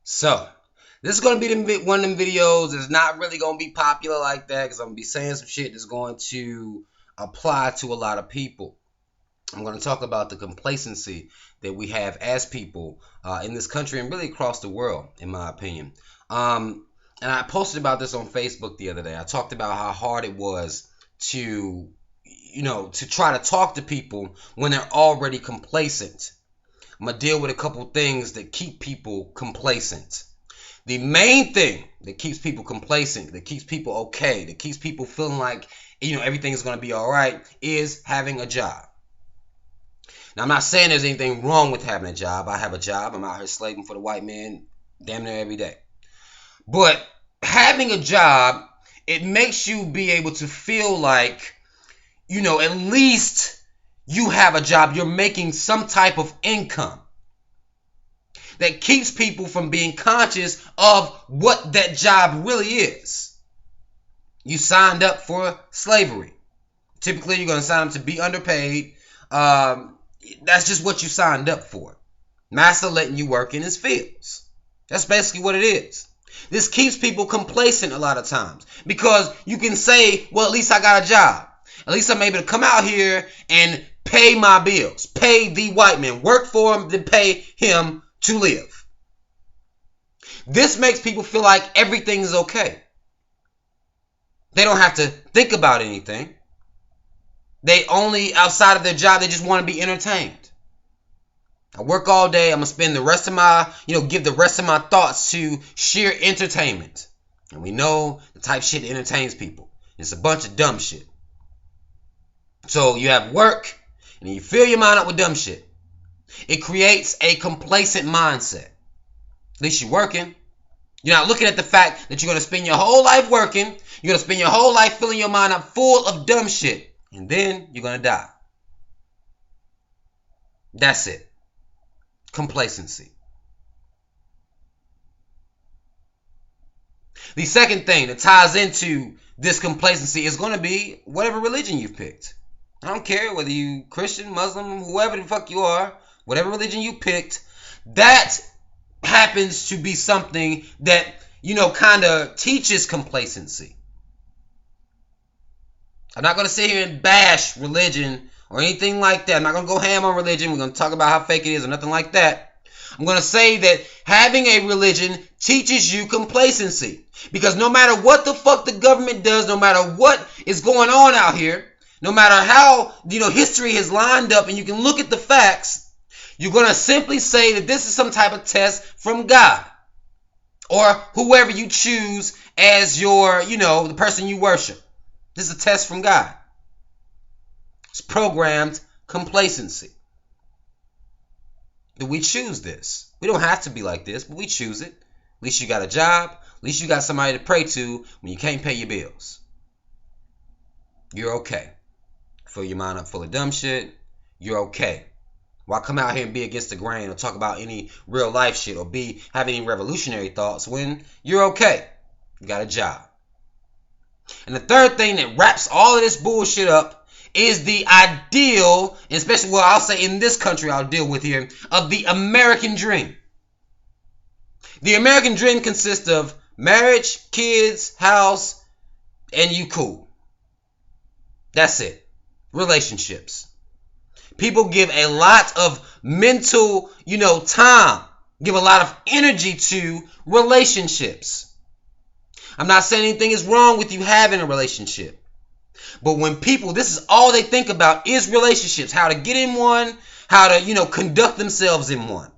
So, this is going to be one of them videos that's not really going to be popular like that because I'm going to be saying some shit that's going to apply to a lot of people. I'm going to talk about the complacency that we have as people in this country and really across the world, in my opinion. And I posted about this on Facebook the other day. I talked about how hard it was to, to try to talk to people when they're already complacent. I'm going to deal with a couple things that keep people complacent. The main thing that keeps people complacent, that keeps people okay, that keeps people feeling like, everything is going to be all right, is having a job. Now, I'm not saying there's anything wrong with having a job. I have a job. I'm out here slaving for the white man damn near every day. But having a job, it makes you be able to feel like, at least you have a job. You're making some type of income that keeps people from being conscious of what that job really is. You signed up for slavery. Typically, you're going to sign up to be underpaid. That's just what you signed up for. Master letting you work in his fields. That's basically what it is. This keeps people complacent a lot of times because you can say, well, at least I got a job. At least I'm able to come out here and pay my bills. Pay the white man. Work for him, then pay him to live. This makes people feel like everything is okay. They don't have to think about anything. They only, outside of their job, they just want to be entertained. I work all day. I'm going to spend the rest of my, give the rest of my thoughts to sheer entertainment. And we know the type of shit that entertains people. It's a bunch of dumb shit. So you have work, and you fill your mind up with dumb shit. It creates a complacent mindset. At least you're working. You're not looking at the fact that you're going to spend your whole life working. You're going to spend your whole life filling your mind up full of dumb shit. And then you're going to die. That's it. Complacency. The second thing that ties into this complacency is going to be whatever religion you've picked. I don't care whether you Christian, Muslim, whoever the fuck you are, whatever religion you picked, that happens to be something that, kind of teaches complacency. I'm not going to sit here and bash religion or anything like that. I'm not going to go ham on religion. We're going to talk about how fake it is or nothing like that. I'm going to say that having a religion teaches you complacency. Because no matter what the fuck the government does, no matter what is going on out here, no matter how, history has lined up and you can look at the facts, you're going to simply say that this is some type of test from God. Or whoever you choose as your, the person you worship. This is a test from God. It's programmed complacency. That we choose this. We don't have to be like this, but we choose it. At least you got a job. At least you got somebody to pray to when you can't pay your bills. You're okay. Fill your mind up full of dumb shit. You're okay. Why come out here and be against the grain or talk about any real life shit or have any revolutionary thoughts when you're okay? You got a job. And the third thing that wraps all of this bullshit up is the ideal, especially, I'll say in this country I'll deal with here, of the American dream. The American dream consists of marriage, kids, house, and you cool. That's it. Relationships. People give a lot of mental, time, give a lot of energy to relationships. I'm not saying anything is wrong with you having a relationship. But when people, this is all they think about is relationships. How to get in one, how to, conduct themselves in one.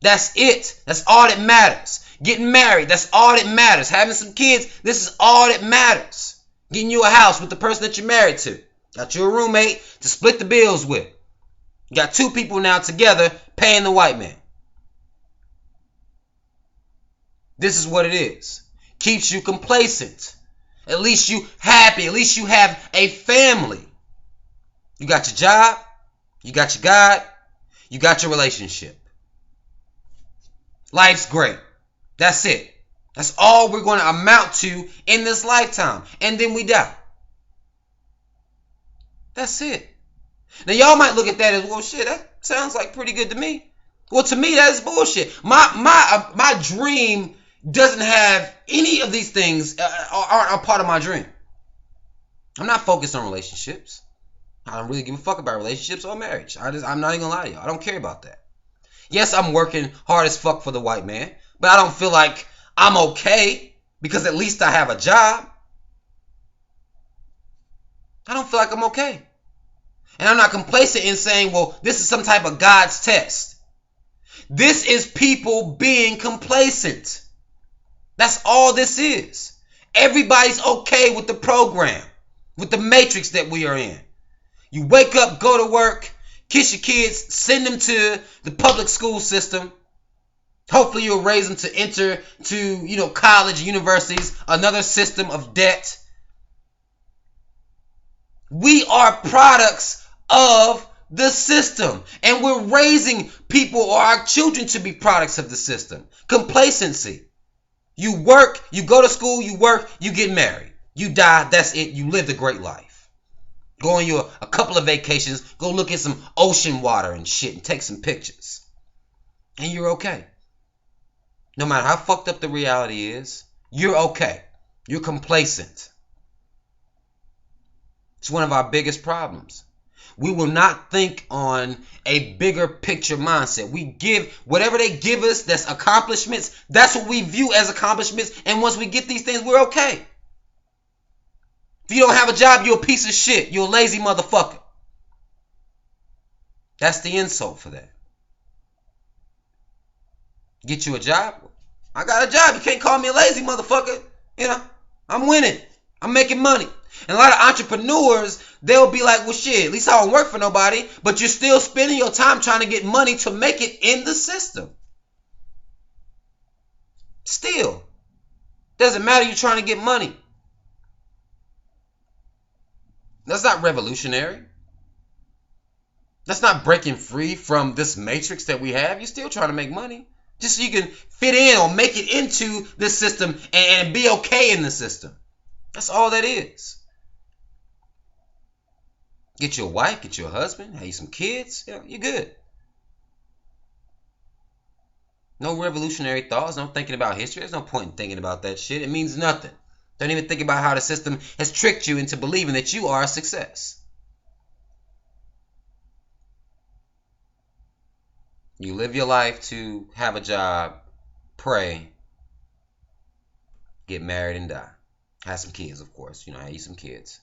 That's it. That's all that matters. Getting married, that's all that matters. Having some kids, this is all that matters. Getting you a house with the person that you're married to. Got you a roommate to split the bills with. You got two people now together paying the white man. This is what it is. Keeps you complacent. At least you happy. At least you have a family. You got your job. You got your God. You got your relationship. Life's great. That's it. That's all we're going to amount to in this lifetime. And then we die. That's it. Now y'all might look at that as, well, shit, that sounds like pretty good to me. Well, to me, that is bullshit. My dream doesn't have any of these things aren't a part of my dream. I'm not focused on relationships. I don't really give a fuck about relationships or marriage. I'm not even gonna lie to you. I don't care about that. Yes, I'm working hard as fuck for the white man, but I don't feel like I'm okay because at least I have a job. I don't feel like I'm okay. And I'm not complacent in saying, well, this is some type of God's test. This is people being complacent. That's all this is. Everybody's okay with the program, with the matrix that we are in. You wake up, go to work, kiss your kids, send them to the public school system. Hopefully you'll raise them to enter to, college, universities, another system of debt. We are products of the system. And we're raising people or our children to be products of the system. Complacency. You work, you go to school, you work, you get married. You die, that's it. You lived a great life. Go on a couple of vacations, go look at some ocean water and shit and take some pictures. And you're okay. No matter how fucked up the reality is, you're okay. You're complacent. It's one of our biggest problems. We will not think on a bigger picture mindset. We give whatever they give us that's accomplishments. That's what we view as accomplishments. And once we get these things, we're okay. If you don't have a job, you're a piece of shit. You're a lazy motherfucker. That's the insult for that. Get you a job? I got a job. You can't call me a lazy motherfucker. I'm winning. I'm making money. And a lot of entrepreneurs, they'll be like, well, shit, at least I don't work for nobody. But you're still spending your time trying to get money to make it in the system. Still. Doesn't matter, you're trying to get money. That's not revolutionary. That's not breaking free from this matrix that we have. You're still trying to make money. Just so you can fit in or make it into this system and be okay in the system. That's all that is. Get you a wife, get you a husband, have you some kids. You're good. No revolutionary thoughts, no thinking about history. There's no point in thinking about that shit. It means nothing. Don't even think about how the system has tricked you into believing that you are a success. You live your life to have a job, pray, get married, and die. Have some kids, of course. Have you some kids.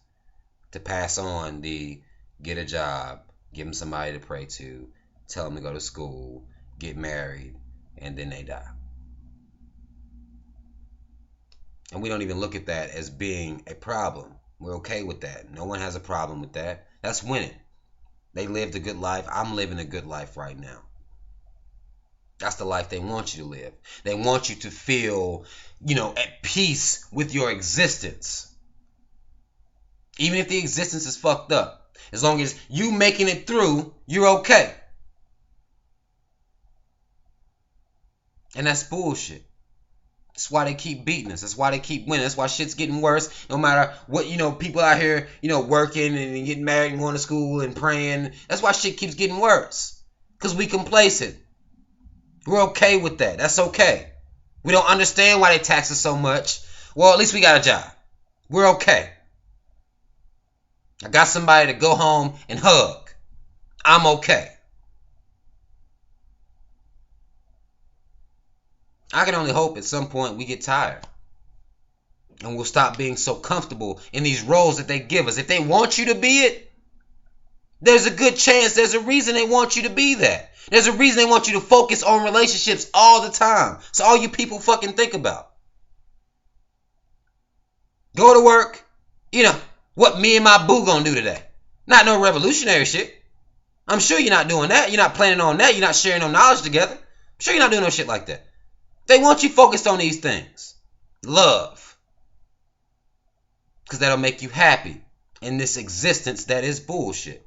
To pass on the get a job, give them somebody to pray to, tell them to go to school, get married, and then they die. And we don't even look at that as being a problem. We're okay with that. No one has a problem with that. That's winning. They lived a good life. I'm living a good life right now. That's the life they want you to live. They want you to feel, at peace with your existence. Even if the existence is fucked up. As long as you making it through, you're okay. And that's bullshit. That's why they keep beating us. That's why they keep winning. That's why shit's getting worse. No matter what, people out here, working and getting married and going to school and praying. That's why shit keeps getting worse. Because we complacent. We're okay with that. That's okay. We don't understand why they tax us so much. Well, at least we got a job. We're okay. I got somebody to go home and hug. I'm okay. I can only hope at some point we get tired. And we'll stop being so comfortable in these roles that they give us. If they want you to be it, there's a good chance, there's a reason they want you to be that. There's a reason they want you to focus on relationships all the time. So all you people fucking think about. Go to work. What me and my boo gonna do today? Not no revolutionary shit. I'm sure you're not doing that. You're not planning on that. You're not sharing no knowledge together. I'm sure you're not doing no shit like that. They want you focused on these things. Love. Because that'll make you happy in this existence that is bullshit.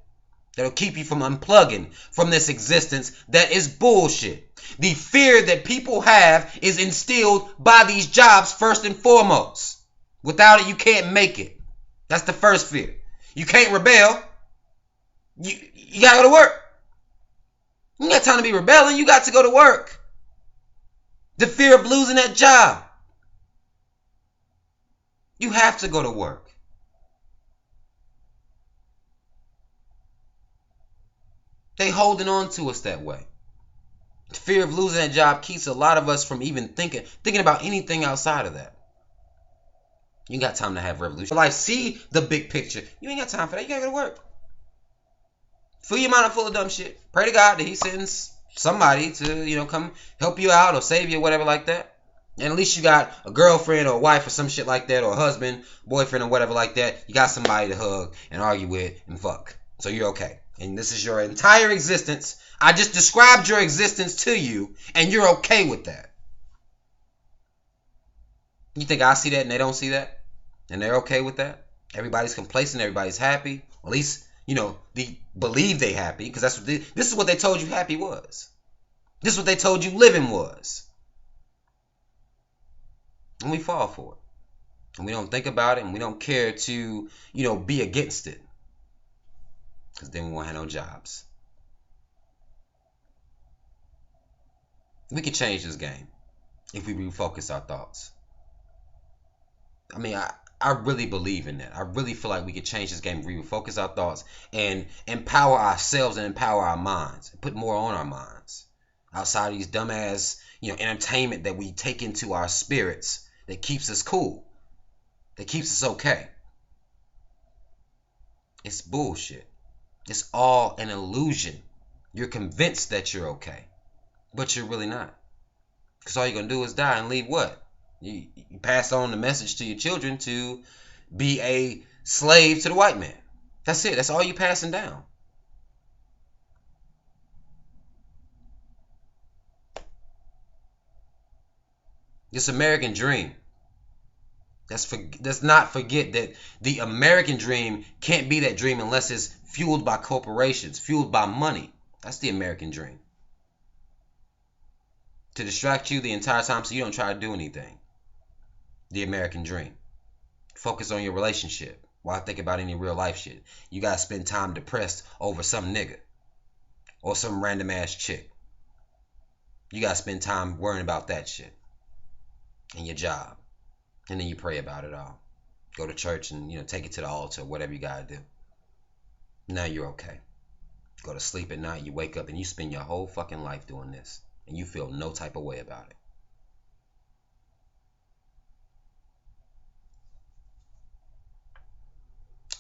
That'll keep you from unplugging from this existence that is bullshit. The fear that people have is instilled by these jobs first and foremost. Without it, you can't make it. That's the first fear. You can't rebel. You gotta go to work. You got time to be rebelling. You got to go to work. The fear of losing that job. You have to go to work. They holding on to us that way. The fear of losing that job keeps a lot of us from even thinking about anything outside of that. You ain't got time to have revolution. Like, see the big picture. You ain't got time for that. You gotta go to work. Fill your mind up full of dumb shit. Pray to God that He sends somebody to, come help you out or save you or whatever like that. And at least you got a girlfriend or a wife or some shit like that, or a husband, boyfriend or whatever like that. You got somebody to hug and argue with and fuck. So you're okay. And this is your entire existence. I just described your existence to you, and you're okay with that. You think I see that and they don't see that? And they're okay with that? Everybody's complacent, everybody's happy. At least, they believe they happy, because this is what they told you happy was. This is what they told you living was. And we fall for it. And we don't think about it, and we don't care to, be against it. Because then we won't have no jobs. We can change this game if we refocus our thoughts. I mean, I really believe in that. I really feel like we can change this game if we refocus our thoughts and empower ourselves and empower our minds. Put more on our minds. Outside of these dumbass, entertainment that we take into our spirits that keeps us cool. That keeps us okay. It's bullshit. It's all an illusion. You're convinced that you're okay, but you're really not. Because all you're going to do is die and leave what? You pass on the message to your children to be a slave to the white man. That's it. That's all you're passing down. This American dream. Let's not forget that the American dream can't be that dream unless it's fueled by corporations, fueled by money. That's the American dream. To distract you the entire time so you don't try to do anything. The American dream. Focus on your relationship. While think about any real life shit. You gotta spend time depressed over some nigga. Or some random ass chick. You gotta spend time worrying about that shit. And your job. And then you pray about it all. Go to church and, take it to the altar. Whatever you gotta do. Now you're okay. Go to sleep at night. You wake up and you spend your whole fucking life doing this. And you feel no type of way about it.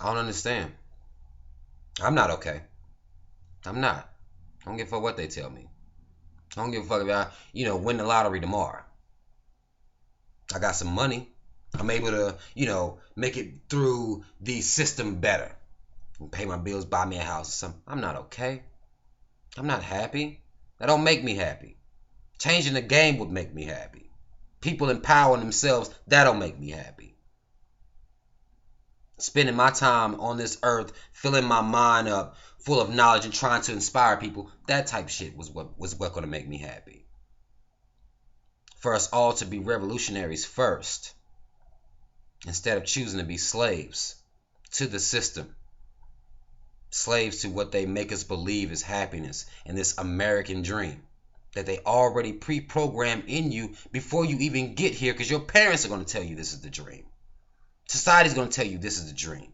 I don't understand. I'm not okay. I'm not. I don't give a fuck what they tell me. I don't give a fuck about, win the lottery tomorrow. I got some money. I'm able to, make it through the system better. Pay my bills, buy me a house or something. I'm not okay. I'm not happy. That don't make me happy. Changing the game would make me happy. People empowering themselves, that don't make me happy. Spending my time on this earth, filling my mind up full of knowledge and trying to inspire people, that type of shit was what gonna make me happy. For us all to be revolutionaries first, instead of choosing to be slaves to the system. Slaves to what they make us believe is happiness and this American dream that they already pre-programmed in you before you even get here, because your parents are going to tell you this is the dream. Society's going to tell you this is the dream.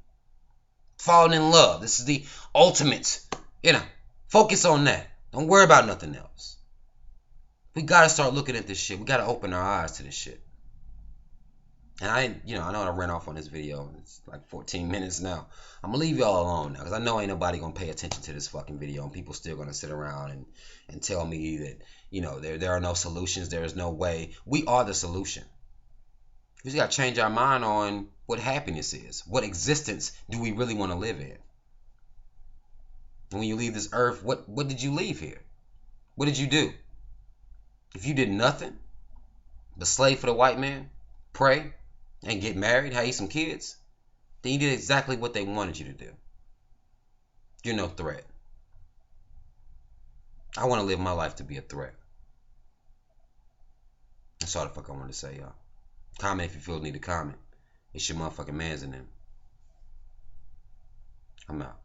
Falling in love, this is the ultimate. Focus on that. Don't worry about nothing else. We got to start looking at this shit. We got to open our eyes to this shit. And I know I ran off on this video. It's like 14 minutes now. I'm going to leave y'all alone now, because I know ain't nobody going to pay attention to this fucking video. And people still going to sit around and tell me that, there are no solutions. There is no way. We are the solution. We just got to change our mind on what happiness is. What existence do we really want to live in? And when you leave this earth, what did you leave here? What did you do? If you did nothing but slave for the white man, pray, and get married, have you some kids, then you did exactly what they wanted you to do. You're no threat. I want to live my life to be a threat. That's all the fuck I wanted to say, y'all. Comment if you feel the need to comment. It's your motherfucking mans in them. I'm out.